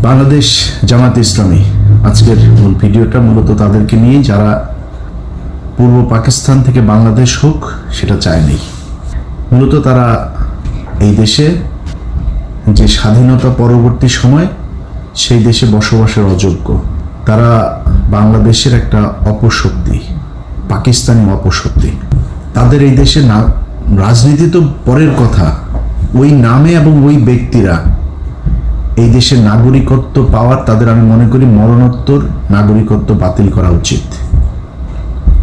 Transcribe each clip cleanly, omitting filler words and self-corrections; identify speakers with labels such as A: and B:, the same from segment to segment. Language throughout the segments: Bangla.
A: বাংলাদেশ জামাত ইসলামী আজকের মূল ভিডিওটা মূলত তাদেরকে নিয়ে যারা পূর্ব পাকিস্তান থেকে বাংলাদেশ হোক সেটা চায়নি। মূলত তারা এই দেশে যে স্বাধীনতা পরবর্তী সময় সেই দেশে বসবাসের অযোগ্য, তারা বাংলাদেশের একটা অপশক্তি, পাকিস্তানি অপশক্তি। তাদের এই দেশে না রাজনীতি তো পরের কথা, ওই নামে এবং ওই ব্যক্তিরা এই দেশের নাগরিকত্ব পাওয়ার তাদের আমি মনে করি মরণোত্তর নাগরিকত্ব বাতিল করা উচিত,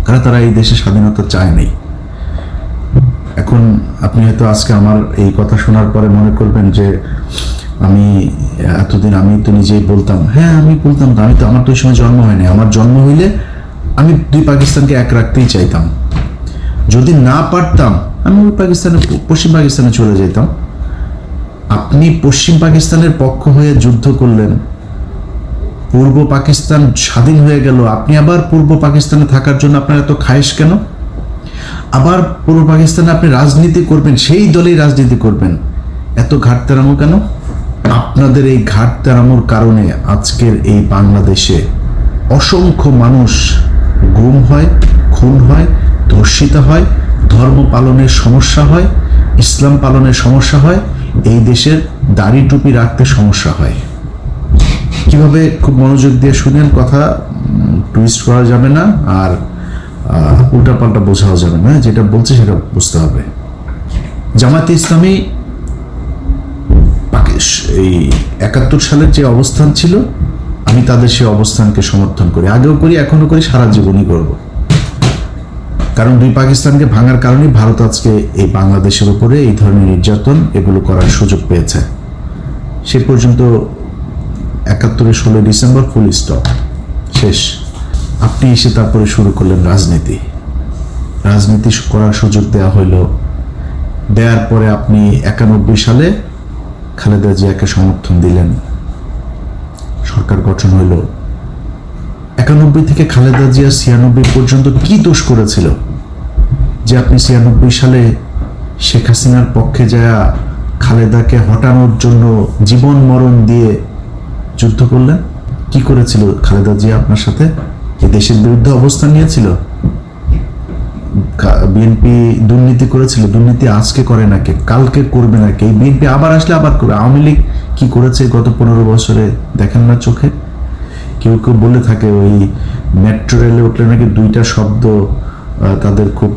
A: কারণ তারা এই দেশে স্বাধীনতা চায়নি। এখন আপনি হয়তো আজকে আমার এই কথা শোনার পরে মনে করবেন যে আমি এতদিন আমি তো নিজেই বলতাম, হ্যাঁ আমি বলতাম, আমি তো আমার তো ওই সময় জন্ম হয়নি। আমার জন্ম হইলে আমি দুই পাকিস্তানকে এক রাখতেই চাইতাম, যদি না পারতাম আমি ওই পাকিস্তানে পশ্চিম পাকিস্তানে চলে যেতাম। আপনি পশ্চিম পাকিস্তানের পক্ষ হয়ে যুদ্ধ করলেন, পূর্ব পাকিস্তান স্বাধীন হয়ে গেল, আপনি আবার পূর্ব পাকিস্তানে থাকার জন্য আপনার এত খায়েশ কেন? আবার পূর্ব পাকিস্তানে আপনি রাজনীতি করবেন, সেই দলেই রাজনীতি করবেন, এত ঘাটতেরামো কেন? আপনাদের এই ঘাটতেরামোর কারণে আজকের এই বাংলাদেশে অসংখ্য মানুষ গুম হয়, খুন হয়, ধর্ষিত হয়, ধর্ম পালনের সমস্যা হয়, ইসলাম পালনের সমস্যা হয়, এই দেশের দাড়ি টুপি রাখতে সমস্যা হয়। কিভাবে খুব মনোযোগ দিয়ে শুনেন, কথা টুইস্ট করা যাবে না আর উল্টাপাল্টা বোঝাও যাবে না, যেটা বলছে সেটা বুঝতে হবে। জামাতে ইসলামী এই 71 সালের যে অবস্থান ছিল, আমি তাদের সেই অবস্থানকে সমর্থন করি, আগেও করি, এখনো করি, সারা জীবনই করব। কারণ দুই পাকিস্তানকে ভাঙার কারণে ভারত আজকে এই বাংলাদেশের উপরে এই ধরনের নির্যাতন এগুলো করার সুযোগ পেয়েছে। সে পর্যন্ত 71-এর 16 ডিসেম্বর ফুল স্টপ, শেষ। আপনি এসে তারপরে শুরু করলেন রাজনীতি করার সুযোগ দেওয়া হইল। দেওয়ার পরে আপনি 91 সালে খালেদা জিয়াকে সমর্থন দিলেন, সরকার গঠন হইল। 91 থেকে খালেদা জিয়া 96 পর্যন্ত কি দোষ করেছিল যে আপনি 96 সালে শেখ হাসিনার পক্ষে যায় খালেদাকে হটানোর জন্য জীবন মরণ দিয়ে যুদ্ধ করলেন? কি করেছিল খালেদা জিয়া আপনার সাথে? যে দেশের বিরুদ্ধে অবস্থান নিয়েছিল? বিএনপি দুর্নীতি করেছিল, দুর্নীতি আজকে করে নাকি, কালকে করবে নাকি, এই বিএনপি আবার আসলে আবার করবে। আওয়ামী লীগ কি করেছে গত 15 বছরে দেখেন না চোখে? কেউ কেউ বলে থাকে ওই মেট্রো রেলে উঠলে নাকি 2টা শব্দ তাদের খুব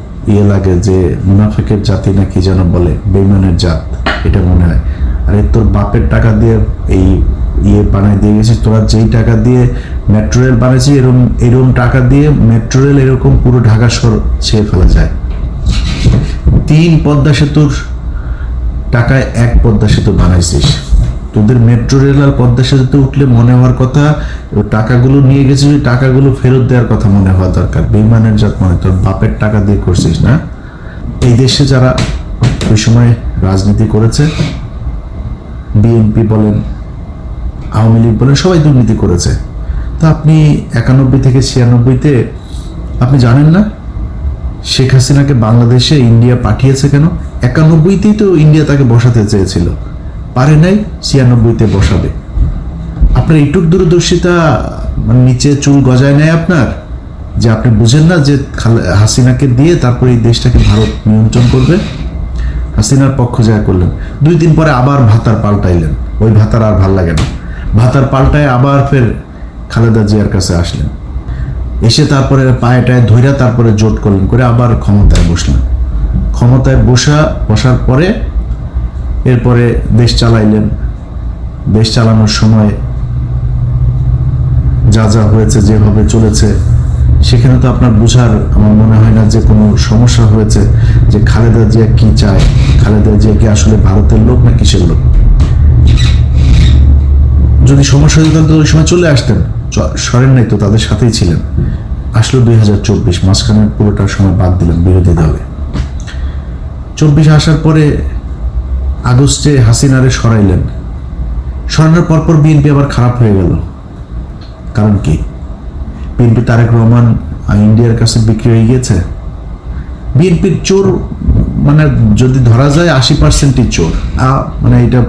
A: লাগে, যে মুনাফিকের জাতি নাকি যেন বলে, বেঈমানের জাত, এটা মনে হয়। আরে তোর বাপের টাকা দিয়ে এই বানাই দিয়ে গেছিস, তোরা যেই টাকা দিয়ে মেট্রো রেল বানাইছিস এরকম টাকা দিয়ে মেট্রো রেল এরকম পুরো ঢাকা শহর ছেড়ে ফেলা যায়। 3 পদ্মা সেতুর টাকায় 1 পদ্মা সেতু বানাইছিস। তোদের মেট্রো রেল আর পদ্মা সেতুতে উঠলে মনে হওয়ার কথা টাকাগুলো নিয়ে গেছিস, টাকাগুলো ফেরত দেওয়ার কথা মনে হওয়া দরকার। বেঈমানের জাত মনে, তোর বাপের টাকা দিয়ে করছিস না? এই দেশে যারা ওই সময় রাজনীতি করেছে, বিএনপি বলেন, আওয়ামী লীগ বলেন, সবাই দুর্নীতি করেছে। তা আপনি 91 থেকে 96-তে আপনি জানেন না শেখ হাসিনাকে বাংলাদেশে ইন্ডিয়া পাঠিয়েছে কেন? 91-তেই তো ইন্ডিয়া তাকে বসাতে চেয়েছিল, পারে নাই, 96-তে বসাবে। আপনার এইটুক দূরদর্শিতা মানে নিচে চুল গজায় নেয় আপনার, যে আপনি বুঝেন না যে হাসিনাকে দিয়ে তারপরে এই দেশটাকে ভারত নিয়ন্ত্রণ করবে। হাসিনার পক্ষ যা করলেন, 2 দিন পরে আবার ভাতার পাল্টাইলেন, ওই ভাতার আর ভাল লাগে না, ভাতার পাল্টায় আবার ফের খালেদা জিয়ার কাছে আসলেন, এসে তারপরে পায়েটায় ধইরা তারপরে জোট করলেন, করে আবার ক্ষমতায় বসলেন। ক্ষমতায় বসার পরে এরপরে দেশ চালাইলেন। দেশ চালানোর সময় যা যা হয়েছে, যেভাবে চলেছে, সেখানে তো আপনার বুঝার আমার মনে হয় না যে কোনো সমস্যা হয়েছে যে খালেদা জিয়া কি চায়, খালেদা জিয়া কি আসলে ভারতের লোক না কিসের লোক। যদি সমস্যা হতো তাহলে তো ওই সময় চলে আসতেন, সরেন নাই তো, তাদের সাথেই ছিলেন। আসলো 2024, মাঝখানের পুরোটার সময় বাদ দিলেন বিরোধী দলে। 24 আসার পরে আগস্টে হাসিনারে সরাইলেন, সরানোর পরপর বিএনপি আবার খারাপ হয়ে গেল। কারণ কি? বিএনপি তারেক রহমান ইন্ডিয়ার কাছে বিক্রি হয়ে গিয়েছে। বিএনপির চোর মানে যদি ধরা যায় 80%ই চোর, মানে এটা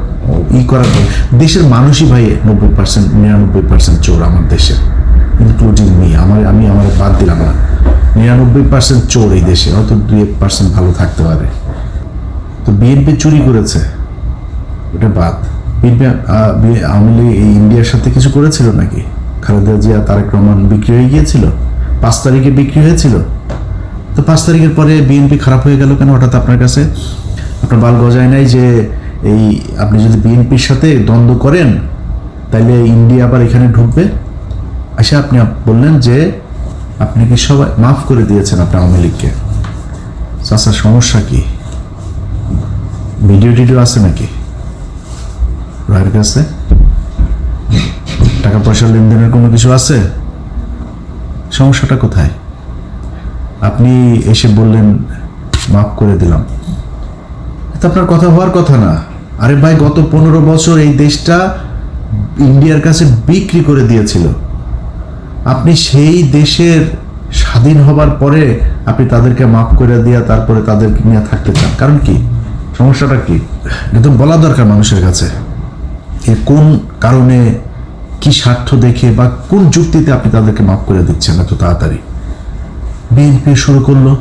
A: করার পর দেশের মানুষই ভাই 90% 99% চোর আমার দেশের, ইনক্লুডিং মি। আমি আমার বাদ দিলাম না, 99% চোর এই দেশে, হয়তো 2% ভালো থাকতে পারে। তো বিএনপি চুরি করেছে, ওটা বাদ। বিএনপি আওয়ামী লীগ এই ইন্ডিয়ার সাথে কিছু করেছিল নাকি? খালেদা জিয়া তারেক রহমান বিক্রি হয়ে গিয়েছিল, 5 তারিখে বিক্রি হয়েছিল। তো 5 তারিখের পরে বিএনপি খারাপ হয়ে গেল কেন হঠাৎ আপনার কাছে? আপনার বাল গজায় নাই যে এই আপনি যদি বিএনপির সাথে দ্বন্দ্ব করেন তাহলে ইন্ডিয়া আবার এখানে ঢুকবে? আচ্ছা, আপনি বললেন যে আপনি কি সবাই মাফ করে দিয়েছেন আপনি আওয়ামী লীগকে। চাচা সমস্যা কি? ভিডিও টিডিও আছে নাকি ভাইয়ের কাছে? টাকা পয়সা লেনদেনের কোনো কিছু আছে? সমস্যাটা কোথায়? আপনি এসে বললেন মাফ করে দিলাম, এটা আপনার কথা হওয়ার কথা না। আরে ভাই, গত 15 বছর এই দেশটা ইন্ডিয়ার কাছে বিক্রি করে দিয়েছিল। আপনি সেই দেশের স্বাধীন হবার পরে আপনি তাদেরকে মাফ করে দিয়া তারপরে তাদেরকে নিয়ে থাকতে চান, কারণ কি? সমস্যাটা কি? এটা বলা দরকার মানুষের কাছে। কোন কারণে, কি স্বার্থ দেখে বা কোন যুক্তিতে আপনি তাদেরকে মাফ করে দিচ্ছেন এত তাড়াতাড়ি? বিএনপি শুরু করলো,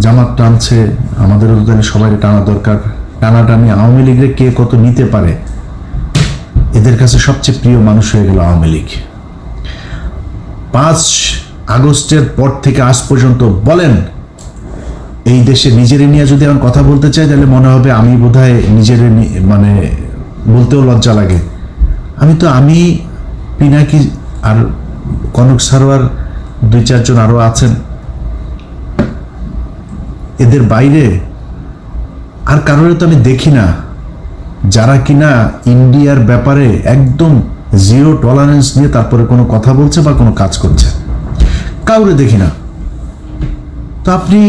A: জামাত টানছে, আমাদেরও তাহলে সবাই টানা দরকার। টানাটানি আওয়ামী লীগের কে কত নিতে পারে, এদের কাছে সবচেয়ে প্রিয় মানুষ হয়ে গেল আওয়ামী লীগ। 5 আগস্টের পর থেকে আজ পর্যন্ত বলেন, এই দেশে নিজেরে নিয়ে যদি এখন কথা বলতে চাই তাহলে মনে হবে আমি বোধহয় নিজেরে মানে বলতেও লজ্জা লাগে। আমি পিনাকি আর কনক সারোয়ার 2-4 জন আরো আছেন, এদের বাইরে আর কারোর তো আমি দেখি না যারা কিনা ইন্ডিয়ার ব্যাপারে একদম জিরো টলারেন্স নিয়ে তারপরে কোনো কথা বলছে বা কোনো কাজ করছে, কাউরে দেখি না। তো আপনি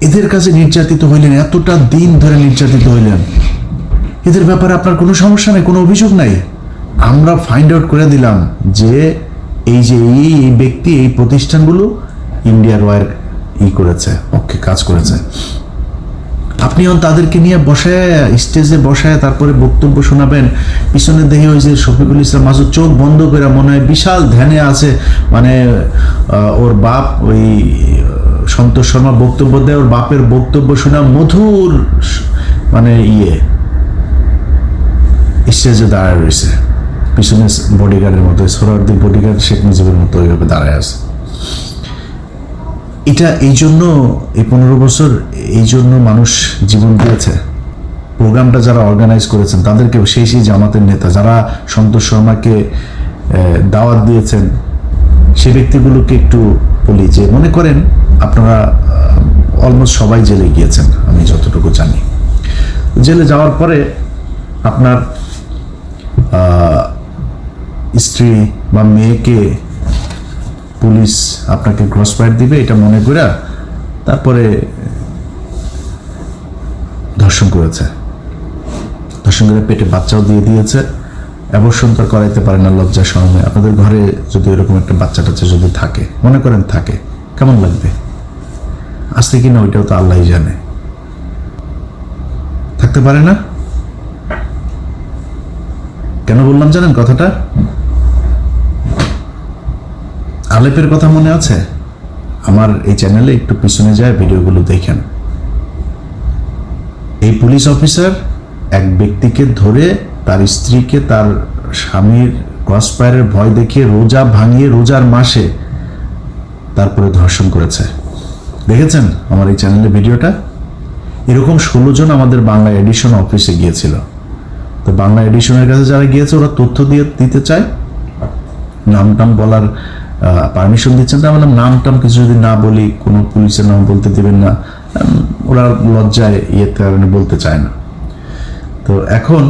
A: এদের কাছে নির্যাতিত হইলেন, এতটা দিন ধরে নির্যাতিত হইলেন, এদের ব্যাপারে আপনার কোনো সমস্যা নেই, কোনো অভিযোগ নাই। আমরা ফাইন্ড আউট করে দিলাম যে এই যে এই ব্যক্তি এই প্রতিষ্ঠানগুলো ইন্ডিয়ার ওয়ার করেছে, পক্ষে কাজ করেছে। আপনি তাদেরকে নিয়ে বসায় স্টেজে বসায় তারপরে বক্তব্য শোনাবেন। পিছনে দেখে ওই যে শফিকুল ইসলাম মাসুদ চোখ বন্ধ করে মনে হয় বিশাল ধ্যানে আছে, মানে ওর বাপ ওই সন্তোষ শর্মা বক্তব্য দেয়, ওর বাপের বক্তব্য শোনা মধুর মানে স্টেজে দাঁড়ায় রয়েছে, পিছনে বডিগার্ডের মতো, সোহরাওয়ার্দী বডিগার্ড শেখ মুজিবের মতো ওইভাবে দাঁড়ায় আছে। এটা এই জন্য এই 15 বছর এই জন্য মানুষ জীবন দিয়েছে। প্রোগ্রামটা যারা অর্গানাইজ করেছেন তাদেরকে, সেই জামাতের নেতা যারা সন্তোষ শর্মাকে দাওয়াত দিয়েছেন, সেই ব্যক্তিগুলোকে একটু বলি যে মনে করেন আপনারা অলমোস্ট সবাই জেলে গিয়েছেন, আমি যতটুকু জানি। জেলে যাওয়ার পরে আপনার স্ত্রী বা মেয়েকে পুলিশ আপনাকে ক্রস ফায়ার দিবে এটা মনে করে তারপরে ধর্ষণ করেছে, ধর্ষণ করে পেটে বাচ্চাও দিয়ে দিয়েছে। অ্যাবর্শন তো করাইতে পারে না লজ্জা শরমে। আপনাদের ঘরে যদি এরকম একটা বাচ্চা টাচ্চা যদি থাকে, মনে করেন থাকে, কেমন লাগবে? আসতে কিনা ওইটাও তো আল্লাহই জানে। থাকতে পারে না? কেন বললাম জানেন কথাটা? আলেপের কথা মনে আছে? আমার এই চ্যানেলে একটু পিছনে যায় ভিডিওগুলো দেখেন। এই পুলিশ অফিসার এক ব্যক্তিকে ধরে তার স্ত্রীকে তার স্বামীর ক্রসফায়ারের ভয় দেখিয়ে রোজা ভাঙিয়ে রোজার মাসে তারপরে ধর্ষণ করেছে। দেখেছেন আমার এই চ্যানেলে ভিডিওটা? এরকম 16 জন আমাদের বাংলা এডিশন অফিসে গিয়েছিল। তো বাংলা এডিশনের কাছে যারা গিয়েছে ওরা তথ্য দিতে চায়, নাম টাম বলার পারমিশন দিচ্ছেন। তো আমার নাম টাম কিছু যদি না বলি, কোনো পুলিশের নাম বলতে দেবেন না, ওরা লজ্জায় কারণে বলতে চায় না। তো এখন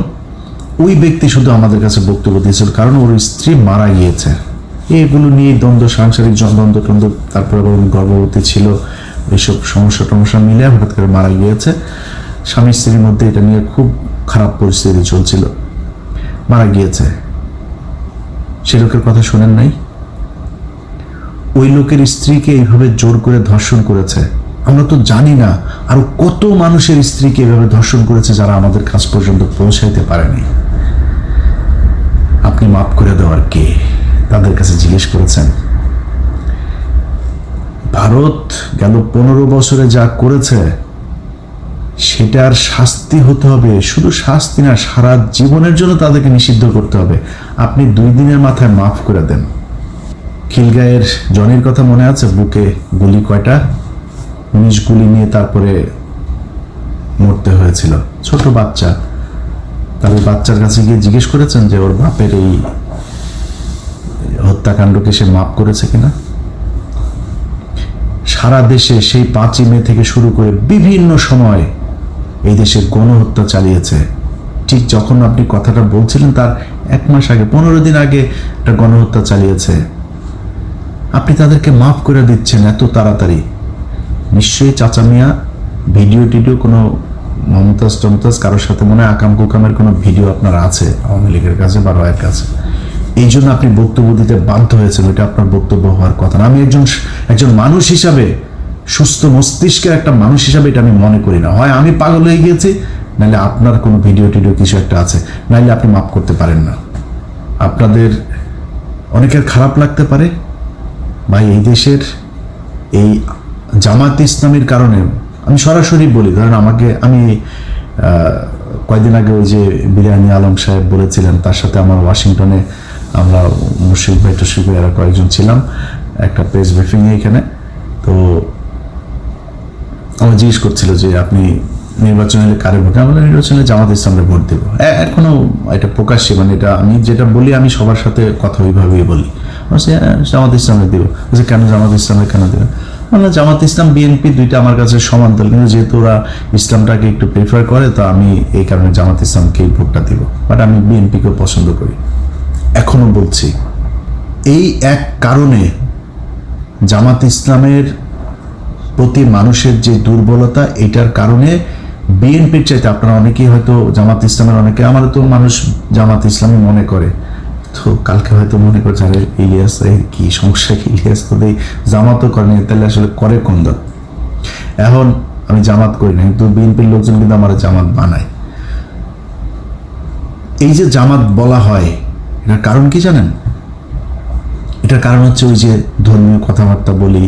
A: ওই ব্যক্তি শুধু আমাদের কাছে বক্তব্য দিয়েছিল কারণ ওর স্ত্রী মারা গিয়েছে। এগুলো নিয়ে দ্বন্দ্ব, সাংসারিক দ্বন্দ্ব, তারপরে গর্ভবতী ছিল, এইসব সমস্যা মিলে হঠাৎ করে মারা গিয়েছে। স্বামী স্ত্রীর মধ্যে এটা নিয়ে খুব খারাপ পরিস্থিতি চলছিল, মারা গিয়েছে। সে লোকের কথা শোনেন নাই? ওই লোকের স্ত্রীকে এইভাবে জোর করে ধর্ষণ করেছে। আমরা তো জানি না আরো কত মানুষের স্ত্রীকে এভাবে ধর্ষণ করেছে যারা আমাদের কাছ পর্যন্ত পৌঁছাইতে পারেনি। আপনি মাফ করে দেওয়ার কে? তাদের কাছে জিজ্ঞেস করেছেন? ভারত গেল 15 বছরে যা করেছে সেটার শাস্তি হতে হবে, শুধু শাস্তি না, সারা জীবনের জন্য তাদেরকে নিষিদ্ধ করতে হবে। আপনি 2 দিনের মাথায় মাফ করে দেন। খিলগাঁয়ের জনির কথা মনে আছে? বুকে গুলি কয়টা? 19 গুলি নিয়ে তারপরে মরতে হয়েছিল, ছোট বাচ্চা। তাহলে বাচ্চার কাছে গিয়ে জিজ্ঞেস করেছেন যে ওর বাপের এই হত্যাকাণ্ডকে সে মাফ করেছে কিনা? সারা দেশে সেই 5ই মে থেকে শুরু করে বিভিন্ন সময় এই দেশে গণহত্যা চালিয়েছে। ঠিক যখন আপনি কথাটা বলছিলেন তার 1 মাস আগে, 15 দিন আগে একটা গণহত্যা চালিয়েছে। আপনি তাদেরকে মাফ করে দিচ্ছেন এত তাড়াতাড়ি। নিশ্চয়ই চাচা মিয়া ভিডিও টিডিও কোনো মমতাজ টমতাজ কারোর সাথে মনে হয় আকাম কুকামের কোনো ভিডিও আপনার আছে আওয়ামী লীগের কাছে বা রয়ের কাছে, এই জন্য আপনি বক্তব্য দিতে বাধ্য হয়েছেন। এটা আপনার বক্তব্য হওয়ার কথা না। আমি একজন মানুষ হিসাবে, সুস্থ মস্তিষ্কের একটা মানুষ হিসাবে এটা আমি মনে করি না। হয় আমি পাগল হয়ে গিয়েছি, নাহলে আপনার কোনো ভিডিও টিডিও কিছু একটা আছে, নাহলে আপনি মাফ করতে পারেন না। আপনাদের অনেকের খারাপ লাগতে পারে ভাই, এই দেশের এই জামাত ইসলামীর কারণে। আমি সরাসরি বলি, ধরেন আমি কয়েকদিন আগে ওই যে বিরিয়ানি আলম সাহেব বলেছিলেন, তার সাথে আমার ওয়াশিংটনে আমরা মুশফিক ভাই টশিক ভাই এরা কয়েকজন ছিলাম একটা প্রেস ব্রিফিংয়ে এখানে। তো আমার জিজ্ঞেস করছিল যে আপনি নির্বাচন হলে কারে ভোট? আমরা নির্বাচনে জামাত ইসলামে ভোট দেবো। এখনো এটা প্রকাশ্যে, মানে এটা আমি যেটা বলি আমি সবার সাথে কথা ওইভাবেই বলি। জামাত ইসলামে দেবো। কেন জামাত ইসলামে কেন দেবে? আমরা জামাত ইসলাম বিএনপি দুইটা আমার কাছে সমান দল, কিন্তু যেহেতু ওরা ইসলামটাকে একটু প্রেফার করে তো আমি এই কারণে জামাত ইসলামকেই ভোটটা দিব, বাট আমি বিএনপিকেও পছন্দ করি। এখনো বলছি, এই এক কারণে জামাত ইসলামের প্রতি মানুষের যে দুর্বলতা, এটার কারণে বিএনপির চাইতে আপনারা অনেকেই হয়তো জামাত ইসলামের অনেকে, আমার তো মানুষ জামাত ইসলামী মনে করে, তো কালকে হয়তো মনে করছে আরে ইলিয়াস কি সমস্যা, কি ইলিয়াস তো জামাতও করেনি, তাহলে আসলে করে কোন দল? এখন আমি জামাত করি না, কিন্তু বিএনপির লোকজন কিন্তু আমার জামাত বানায়। এই যে জামাত বলা হয় এটার কারণ কি জানেন? এটার কারণ হচ্ছে ওই যে ধর্মীয় কথাবার্তা বলি।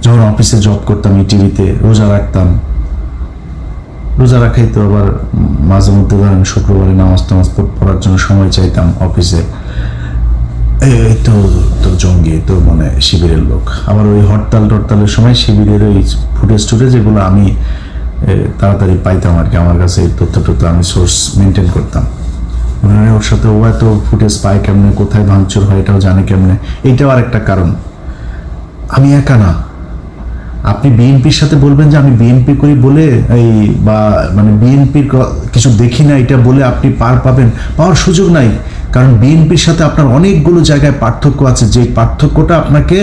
A: যখন অফিসে জব করতাম টিভিতে রোজা রাখতাম, রোজা রাখাই তো আবার মাঝে মধ্যে ধরেন শুক্রবারে নামাজ টামাজ পড়ার জন্য সময় চাইতাম অফিসে। এই তো জঙ্গি, তো মানে শিবিরের লোক। আবার ওই হরতালের সময় শিবিরের ওই ফুটেজ যেগুলো আমি তাড়াতাড়ি পাইতাম আর কি, আমার কাছে এই তথ্যটা আমি সোর্স মেনটেন করতাম। মানে ওর সাথে ও এত ফুটেজ পায় কেমনে, কোথায় ভাঙচুর হয় এটাও জানে কেমনে। এইটাও আর একটা কারণ। আমি একা না, আপনি বিএনপির সাথে বলবেন যে আমি বিএনপি করি বলে এই বা মানে বিএনপির কিছু দেখি না এটা বলে আপনি পাওয়ার সুযোগ নাই। কারণ বিএনপির সাথে আপনার অনেকগুলো জায়গায় পার্থক্য আছে, যে পার্থক্যটা আপনাকে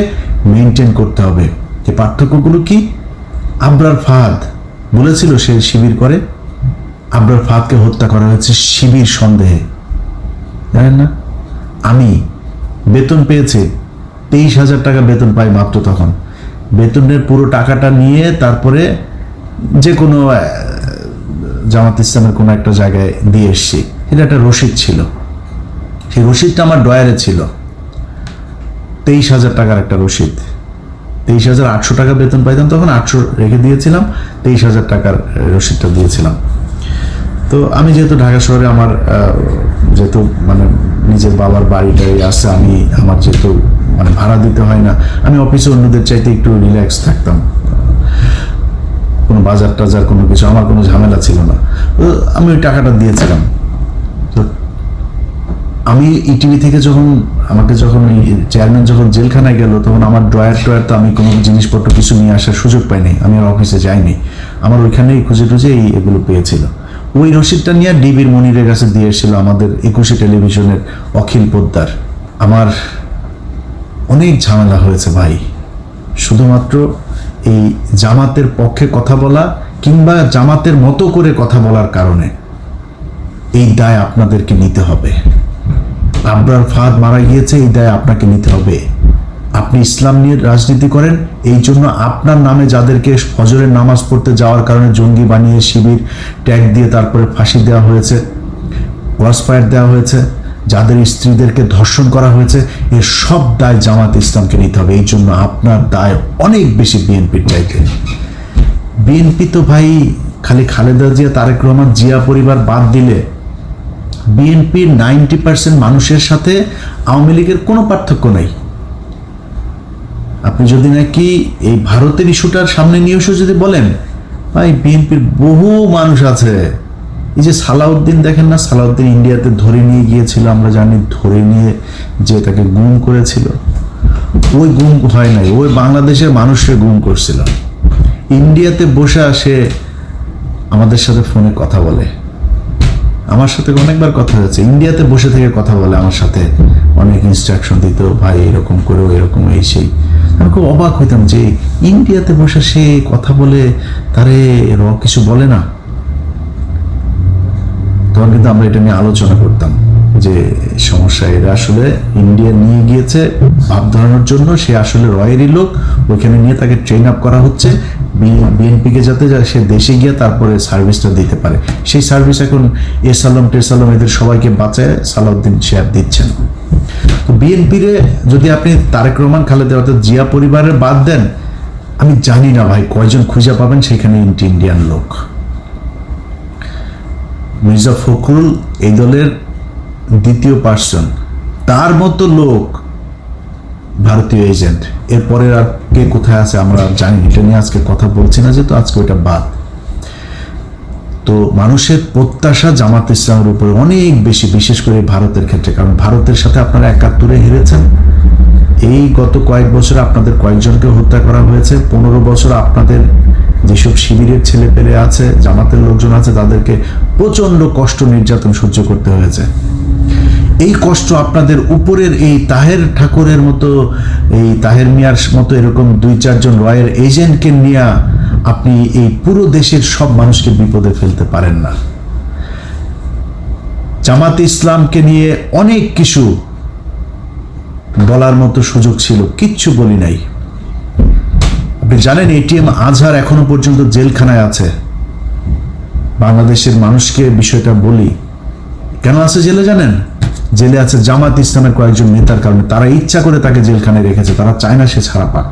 A: মেনটেন করতে হবে। যে পার্থক্যগুলো কি? আবরার ফাহাদ বলেছিল সে শিবির করে, আবরার ফাহাদকে হত্যা করা হয়েছে শিবির সন্দেহে, জানেন না? আমি বেতন পেয়েছি 23,000 টাকা বেতন পাই মাত্র, তখন বেতনের পুরো টাকাটা নিয়ে তারপরে যে কোনো জামাত ইসলামের কোনো একটা জায়গায় দিয়ে এসছি। এটা একটা রসিদ ছিল, সেই রসিদটা আমার ডয়ারে ছিল, 23,000 টাকার একটা রসিদ। 23,800 টাকা বেতন পাইতাম তখন, 800 রেখে দিয়েছিলাম, 23,000 টাকার রসিদটা দিয়েছিলাম। তো আমি যেহেতু ঢাকা শহরে আমার যেহেতু মানে নিজের বাবার বাড়িটাই আছে, আমার যেহেতু মানে ভাড়া দিতে হয় না, আমি অফিসে অন্যদের চাইতে একটু রিল্যাক্স থাকতাম, কোনো বাজার টাজার কোনো কিছু আমার কোনো ঝামেলা ছিল না। তো আমি ওই টাকাটা দিয়েছিলাম। তো আমি ইটিভি থেকে আমাকে যখন চেয়ারম্যান যখন জেলখানায় গেল, তখন আমার ড্রয়ার তো আমি কোনো জিনিসপত্র কিছু নিয়ে আসার সুযোগ পাইনি, আমি আর অফিসে যাইনি, আমার ওইখানেই খুঁজে এগুলো পেয়েছিল। ওই রসিদটা নিয়ে ডিবির মনিরের কাছে দিয়ে এসেছিল আমাদের 21 টেলিভিশনের অখিল পোদ্দার। আমার অনেক ঝামেলা হয়েছে ভাই, শুধুমাত্র এই জামাতের পক্ষে কথা বলা কিংবা জামাতের মতো করে কথা বলার কারণে। এই দায় আপনাদেরকে নিতে হবে। আবরার ফাহাদ মারা গিয়েছে, এই দায় আপনাকে নিতে হবে। আপনি ইসলাম নিয়ে রাজনীতি করেন, এই জন্য আপনার নামে যাদেরকে ফজরের নামাজ পড়তে যাওয়ার কারণে জঙ্গি বানিয়ে শিবির ট্যাগ দিয়ে তারপরে ফাঁসি দেওয়া হয়েছে, ক্রসফায়ার দেওয়া হয়েছে, যাদের স্ত্রীদেরকে ধর্ষণ করা হয়েছে, এর সব দায় জামাত ইসলামকে নিতে হবে। এই জন্য আপনার দায় অনেক বেশি বিএনপির চাইতে। বিএনপি তো ভাই খালি খালেদা জিয়া, তারেক রহমান, জিয়া পরিবার বাদ দিলে বিএনপির 90% মানুষের সাথে আওয়ামী লীগের কোনো পার্থক্য নেই। আপনি যদি নাকি এই ভারতের ইস্যুটার সামনে নিয়ে এসে যদি বলেন, ভাই বিএনপির বহু মানুষ আছে। এই যে সালাউদ্দিন দেখেন না, সালাউদ্দিন ইন্ডিয়াতে ধরে নিয়ে গিয়েছিল, আমরা জানি, ধরে নিয়ে যে তাকে গুম করেছিল, ওই গুম হয় নাই, ওই বাংলাদেশের মানুষকে গুম করছিল। ইন্ডিয়াতে বসে সে আমাদের সাথে ফোনে কথা বলে, আমার সাথে অনেকবার কথা হয়েছে, ইন্ডিয়াতে বসে থেকে কথা বলে আমার সাথে, অনেক ইনস্ট্রাকশন দিত, ভাই এরকম করো, এরকম, এই সেই। আমি খুব অবাক হইতাম যে ইন্ডিয়াতে বসে সে কথা বলে, তারে কিছু বলে না। তখন কিন্তু আমরা এটা নিয়ে আলোচনা করতাম যে সমস্যা, এরা আসলে ইন্ডিয়া নিয়ে গিয়েছে ভাব ধরানোর জন্য, সে আসলে রয়েরই লোক, ওইখানে নিয়ে তাকে ট্রেন আপ করা হচ্ছে বিএনপিকে, যাতে সে দেশে গিয়ে তারপরে সার্ভিসটা দিতে পারে। সেই সার্ভিস এখন এসালম টেসালম এদের সবাইকে বাঁচায় সালাউদ্দিন শেয়ার দিচ্ছেন। তো বিএনপিরে যদি আপনি তারেক রহমান, খালেদা অর্থাৎ জিয়া পরিবারের বাদ দেন, আমি জানি না ভাই কয়জন খুঁজে পাবেন সেখানে ইন্ডিয়ান লোক। মির্জা ফখরুল এই দলের দ্বিতীয় পার্সন, তার মতো লোক ভারতীয় এজেন্ট। এরপরে আর কে কোথায় আছে আমরা জানি, এটা নিয়ে আজকে কথা বলছি না, যেহেতু আজকে ওইটা বাদ। তো মানুষের প্রত্যাশা জামাত ইসলামের উপরে অনেক বেশি, বিশেষ করে ভারতের ক্ষেত্রে, কারণ ভারতের সাথে আপনারা 71-এ হেরেছেন। এই গত কয়েক বছরে আপনাদের কয়েকজনকে হত্যা করা হয়েছে। 15 বছর আপনাদের যেসব শিবিরের ছেলে পেলে আছে, জামাতের লোকজন আছে, তাদেরকে প্রচন্ড কষ্ট, নির্যাতন সহ্য করতে হয়েছে। এই কষ্ট আপনাদের উপরের এই তাহের ঠাকুরের মতো, এই তাহের মিয়ার মতো এরকম 2-4 জন রয়ের এজেন্টকে নিয়ে আপনি এই পুরো দেশের সব মানুষকে বিপদে ফেলতে পারেন না। জামাত ইসলামকে নিয়ে অনেক কিছু বলার মতো সুযোগ ছিল, কিচ্ছু বলি নাই। আপনি জানেন এটিএম আজহার এখনো পর্যন্ত জেলখানায় আছে। বাংলাদেশের মানুষকে বিষয়টা বলি, কেন আছে জেলে জানেন? জেলে আছে জামাত ইসলামের কয়েকজন নেতার কারণে। তারা ইচ্ছা করে তাকে জেলখানায় রেখেছে, তারা চায় না সে ছাড়া পাক।